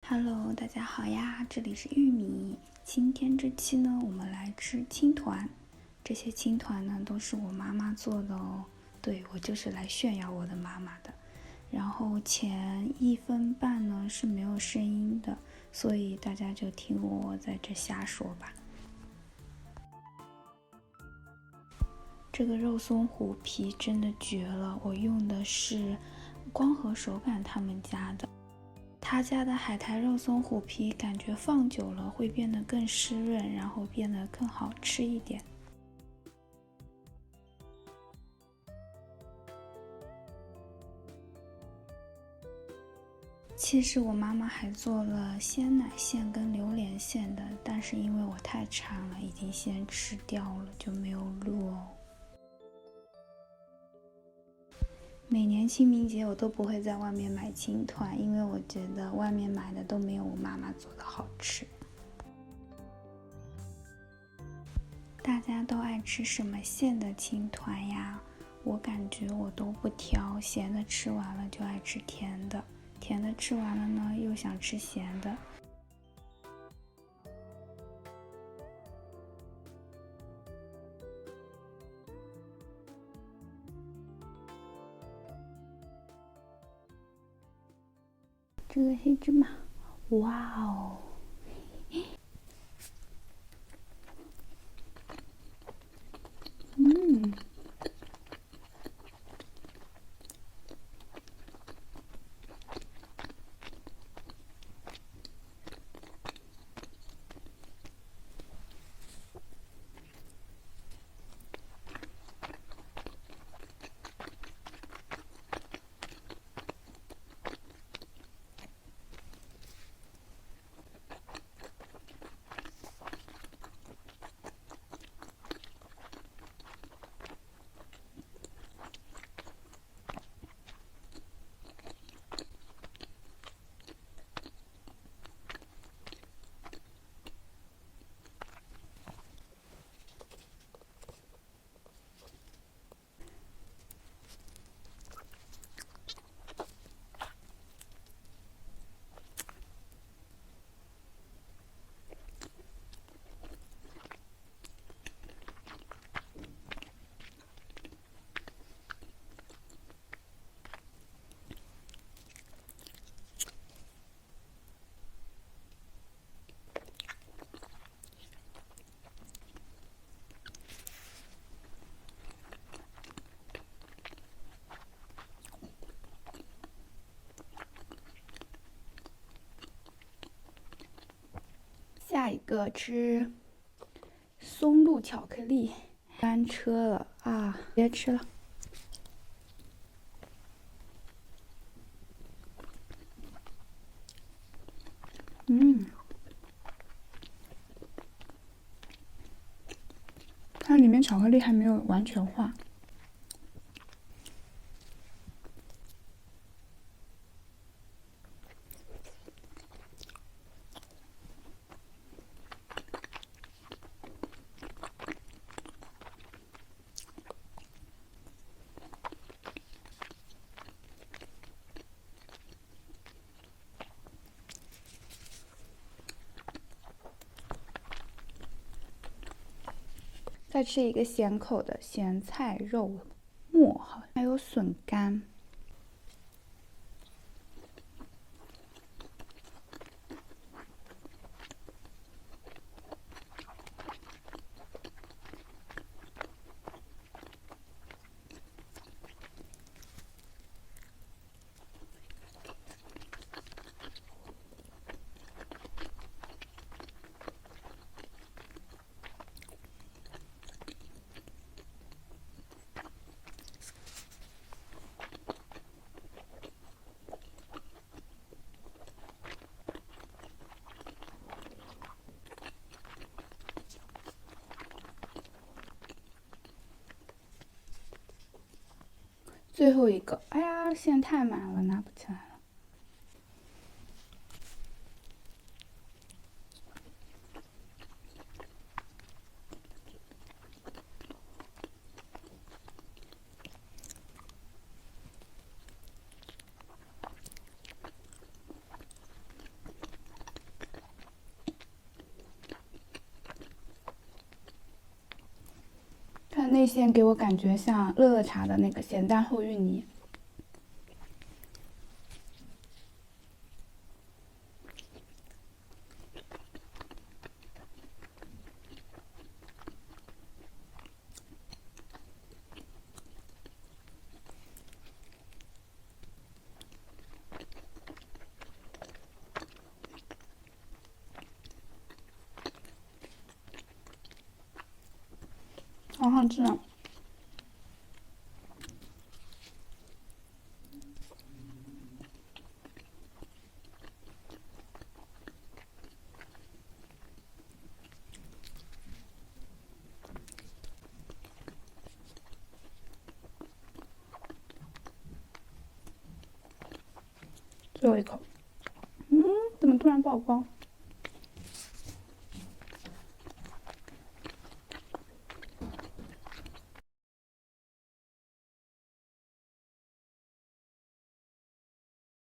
Hello，大家好呀，这里是玉米。今天这期呢，我们来吃青团。这些青团呢，都是我妈妈做的哦。对，我就是来炫耀我的妈妈的。然后前1分半呢是没有声音的，所以大家就听我在这瞎说吧。这个肉松虎皮真的绝了，我用的是光合手感他们家的。他家的海苔肉松虎皮感觉放久了会变得更湿润，然后变得更好吃一点。其实我妈妈还做了鲜奶馅跟榴莲馅的，但是因为我太馋了，已经先吃掉了，就没有录哦。每年清明节我都不会在外面买青团，因为我觉得外面买的都没有我妈妈做的好吃。大家都爱吃什么馅的青团呀？我感觉我都不挑，咸的吃完了就爱吃甜的，甜的吃完了呢又想吃咸的。这个黑芝麻，哇哦！下一个吃松露巧克力，翻车了啊！别吃了。它里面巧克力还没有完全化。再吃一个咸口的咸菜肉末，还有笋干。最后一个，哎呀，馅太满了，拿不起来了。内馅给我感觉像乐乐茶的那个咸蛋厚芋泥。好好吃啊！最后一口，怎么突然爆光？